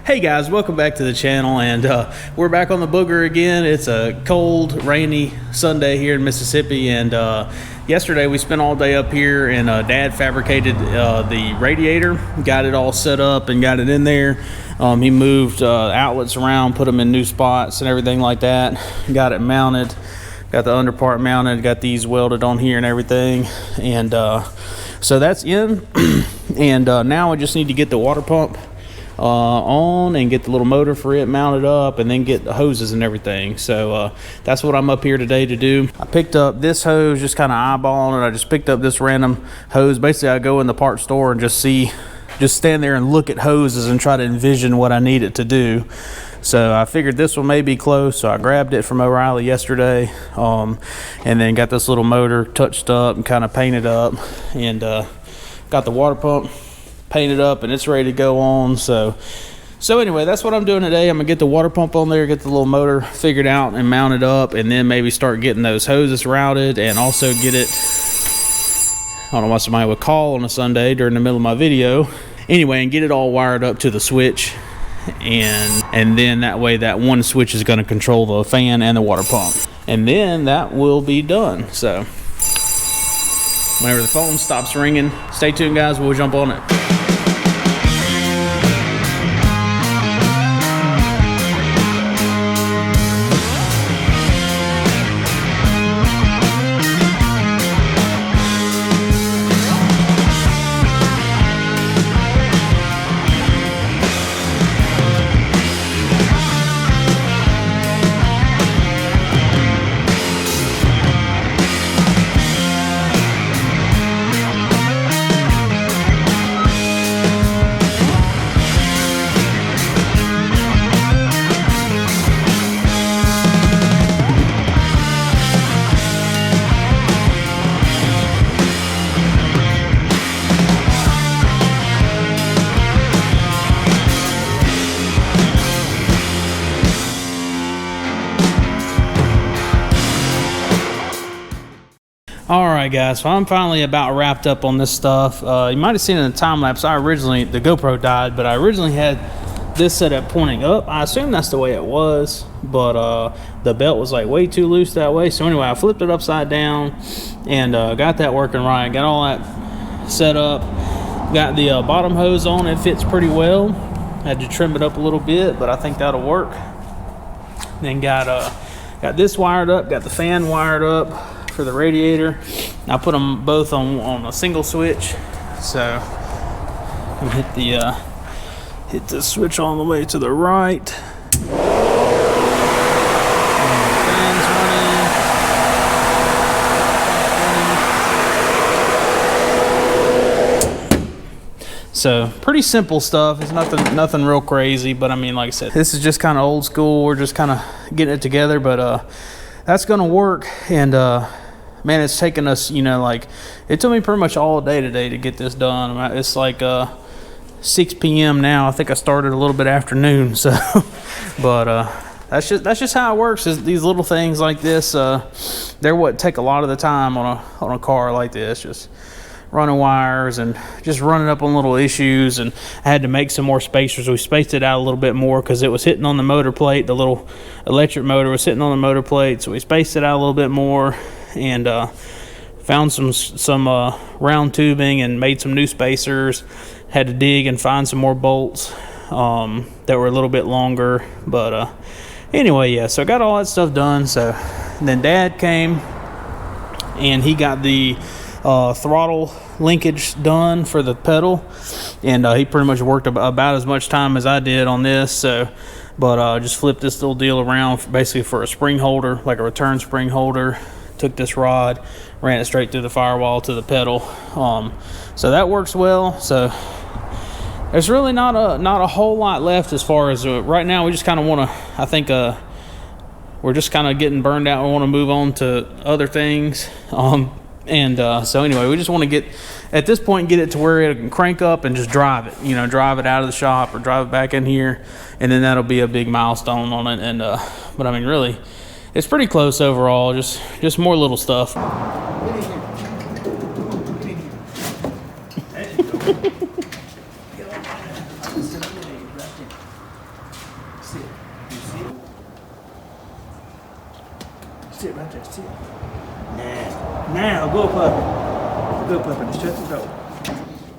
Hey guys, welcome back to the channel, and we're back on the Booger again. It's a cold, rainy Sunday here in Mississippi, and yesterday we spent all day up here, and Dad fabricated the radiator, got it all set up and got it in there. He moved outlets around, put them in new spots and everything like that, got it mounted, got the under part mounted, got these welded on here and everything, and so that's in. And now I just need to get the water pump on and get the little motor for it mounted up, and then get the hoses and everything. So that's what I'm up here today to do. I picked up this hose, just kind of eyeballing it. I just picked up this random hose. Basically, I go in the parts store and just stand there and look at hoses and try to envision what I need it to do. So I figured this one may be close, so I grabbed it from O'Reilly yesterday, and then got this little motor touched up and kind of painted up, and got the water pump painted up, and it's ready to go on. So anyway, that's what I'm doing today. I'm gonna get the water pump on there, get the little motor figured out and mounted up, and then maybe start getting those hoses routed, and also get it, I don't know why somebody would call on a Sunday during the middle of my video, anyway, and get it all wired up to the switch, and then that way that one switch is going to control the fan and the water pump, and then that will be done. So whenever the phone stops ringing, stay tuned guys, we'll jump on it. Alright guys, so I'm finally about wrapped up on this stuff. You might have seen in the time lapse, the GoPro died, but I originally had this setup pointing up. I assume that's the way it was, but the belt was like way too loose that way. So anyway, I flipped it upside down and got that working right. Got all that set up. Got the bottom hose on. It fits pretty well. Had to trim it up a little bit, but I think that'll work. Then got this wired up. Got the fan wired up for the radiator. I put them both on a single switch, so I'm gonna hit the switch all the way to the right. Fan's running. So pretty simple stuff. It's nothing real crazy, but I mean, like I said, this is just kind of old school. We're just kind of getting it together, but that's gonna work. And man, it's taken us, like, it took me pretty much all day today to get this done. It's like 6 p.m. now. I think I started a little bit afternoon, so but that's just how it works. Is these little things like this, they're what take a lot of the time on a car like this, just running wires and just running up on little issues. And I had to make some more spacers. We spaced it out a little bit more because it was hitting on the motor plate. The little electric motor was hitting on the motor plate, so we spaced it out a little bit more, and found some round tubing and made some new spacers. Had to dig and find some more bolts that were a little bit longer, but anyway, yeah, so I got all that stuff done. So then Dad came and he got the throttle linkage done for the pedal, and he pretty much worked about as much time as I did on this. So but just flipped this little deal around basically for a spring holder, like a return spring holder. Took this rod, ran it straight through the firewall to the pedal, so that works well. So there's really not a whole lot left as far as right now. We just kind of want to, I think we're just kind of getting burned out. We want to move on to other things, and so anyway, we just want to get at this point, get it to where it can crank up and just drive it, drive it out of the shop or drive it back in here, and then that'll be a big milestone on it. And but I mean, really, it's pretty close overall. Just more little stuff. Sit. You sit. Sit right there. Sit. Now, go puppy. Go puppy. Just shut the door.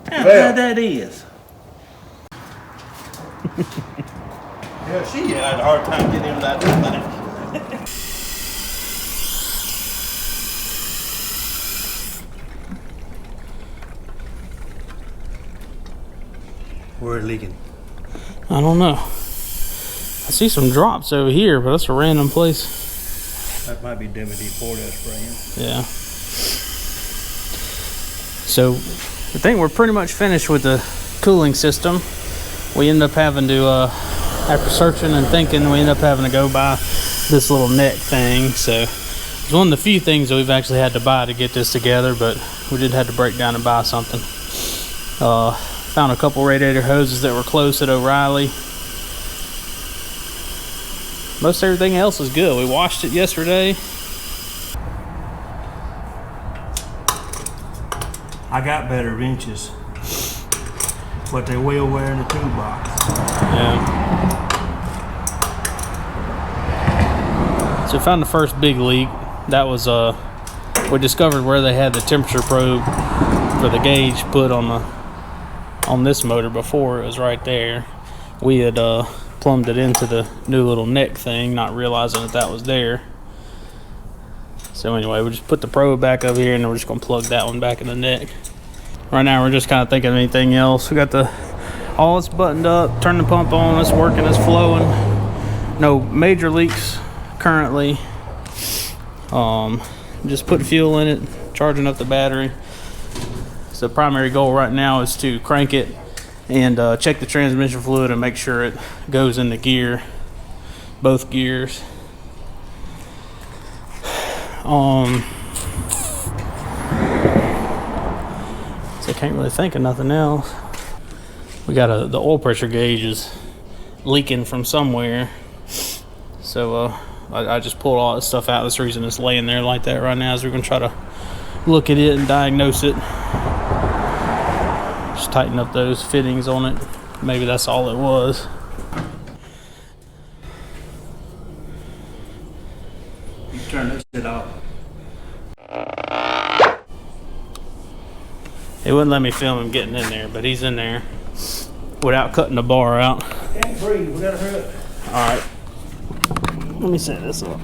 How bad that is. Yeah, she had a hard time getting into that thing. Where's it leaking? I don't know. I see some drops over here, but that's a random place. That might be WD-40 that's spraying. Yeah. So I think we're pretty much finished with the cooling system. We end up having to, after searching and thinking, we end up having to go buy this little neck thing. So it's one of the few things that we've actually had to buy to get this together, but we did have to break down and buy something. Found a couple radiator hoses that were close at O'Reilly. Most everything else is good. We washed it yesterday. I got better wrenches, but they will wear in the toolbox. Yeah. So we found the first big leak. That was we discovered where they had the temperature probe for the gauge put on this motor before. It was right there. We had plumbed it into the new little neck thing, not realizing that was there. So anyway, we just put the probe back up here, and then we're just gonna plug that one back in the neck. Right now we're just kind of thinking of anything else. We got all it's buttoned up, turn the pump on, it's working, it's flowing. No major leaks currently. Just put fuel in it, charging up the battery. So the primary goal right now is to crank it and check the transmission fluid and make sure it goes into gear, both gears. So I can't really think of nothing else. We got the oil pressure gauge is leaking from somewhere. So I just pulled all that stuff out. That's the reason it's laying there like that right now, is we're gonna try to look at it and diagnose it. Just tighten up those fittings on it. Maybe that's all it was. You turn this shit off. He wouldn't let me film him getting in there, but he's in there without cutting the bar out. Can't breathe. We gotta hurry up. All right. Let me set this up.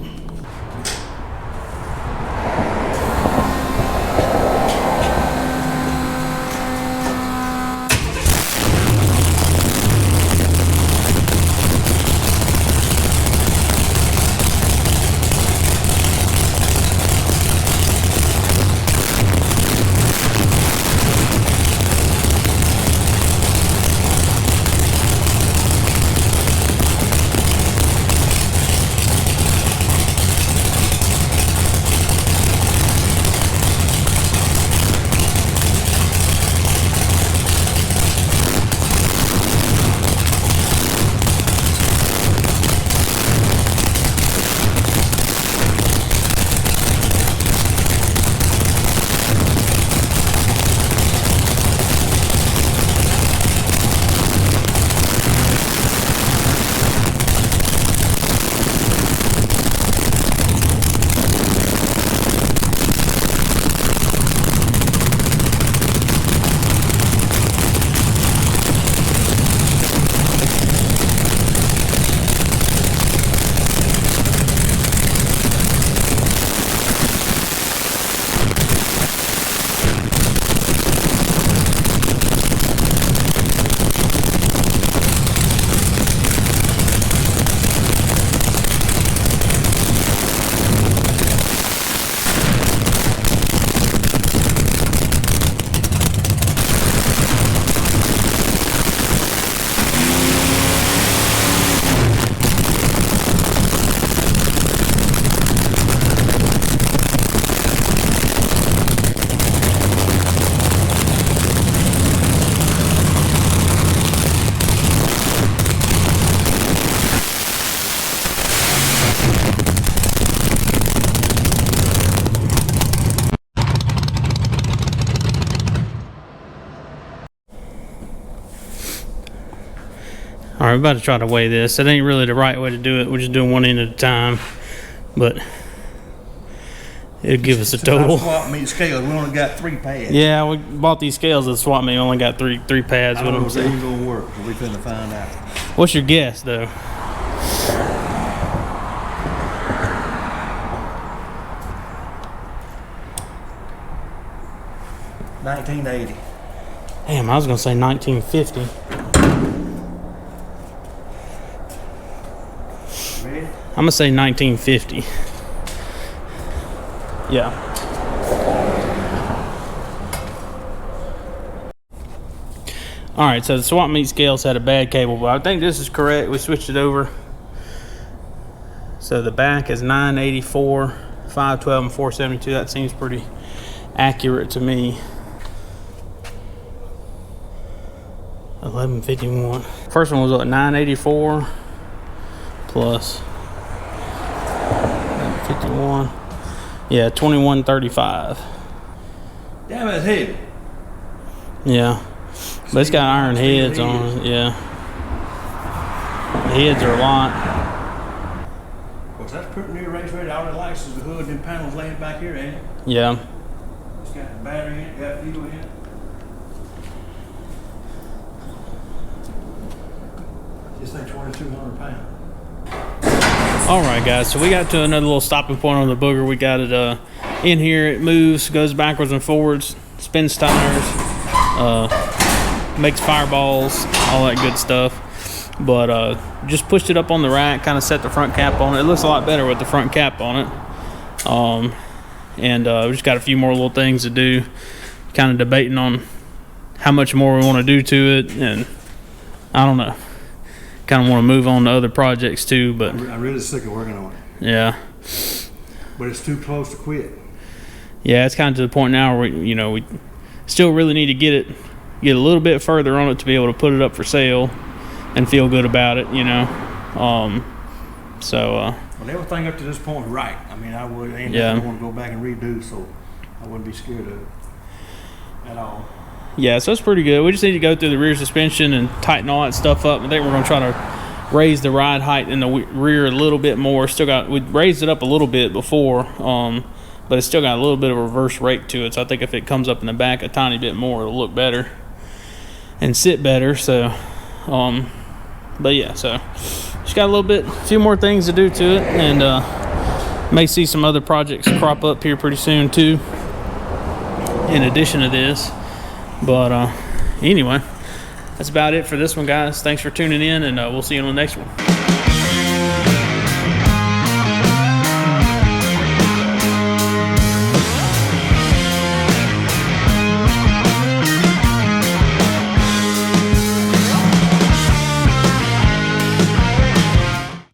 All right, we're about to try to weigh this. It ain't really the right way to do it. We're just doing one end at a time, but it'll give us a total. Swap meet scales. We only got 3 pads. Yeah, we bought these scales at the swap meet. Only got three pads. I don't know if they're gonna work, so we finna find out. What's your guess, though? $19.80. Damn, I was gonna say 1950. Ready? I'm gonna say 1950. Yeah. All right, so the swap meet scales had a bad cable, but I think this is correct. We switched it over. So the back is 984, 512, and 472. That seems pretty accurate to me. 1151. First one was what, 984 plus 1151. Yeah, 2135. Damn, it's heavy. Yeah, but it's got iron heads on it. Yeah, the heads are a lot. Of course, that's pretty near race ready. All it likes is the hood and panels laying back here, ain't it? Yeah. It's got a battery in it, got fuel in it. This thing's 2,200 pounds. All right, guys. So we got to another little stopping point on the Booger. We got it in here. It moves, goes backwards and forwards, spins tires, makes fireballs, all that good stuff. But just pushed it up on the rack, kind of set the front cap on it. It looks a lot better with the front cap on it. And we just got a few more little things to do. Kind of debating on how much more we want to do to it, and I don't know. Kind of want to move on to other projects too, but I'm really sick of working on it. Yeah. But it's too close to quit. Yeah, it's kind of to the point now where we still really need to get a little bit further on it to be able to put it up for sale and feel good about it, Well, everything up to this point is right. I mean, I don't want to go back and redo, so I wouldn't be scared of it at all. Yeah, so it's pretty good. We just need to go through the rear suspension and tighten all that stuff up. I think we're going to try to raise the ride height in the rear a little bit more. We raised it up a little bit before, but it's still got a little bit of a reverse rake to it. So I think if it comes up in the back a tiny bit more, it'll look better and sit better. So, but yeah, so just got a few more things to do to it, and may see some other projects crop up here pretty soon too, in addition to this. But anyway, that's about it for this one, guys. Thanks for tuning in, and we'll see you on the next one.